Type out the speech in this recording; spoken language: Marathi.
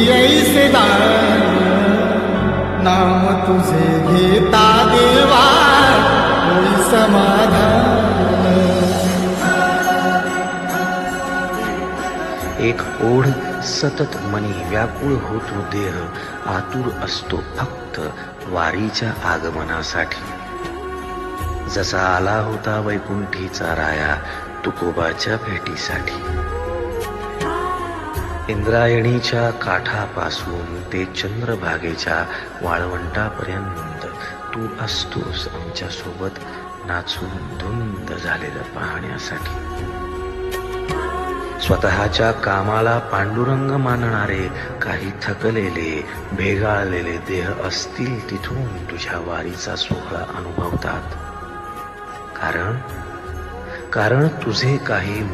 ऐसे दान नाम तुझे घेता देवा होई समाधान. एक ओढ सतत मनी व्याकुळ होतो देह, आतुर असतो फक्त वारीच्या आगमनासाठी. जसा आला होता वैकुंठीचा राया तुकोबाच्या भेटीसाठी. इंद्रायणीच्या काठापासून ते चंद्रभागेच्या वाळवंटापर्यंत तू असतोस आमच्या सोबत नाचून धुंद झालेलं पाहण्यासाठी. स्वतःच्या कामाला पांडुरंग मानणारे काही थकलेले भेगाळलेले देह असतील तिथून तुझ्या वारीचा सोहळा अनुभवतात. कारण तुझे काही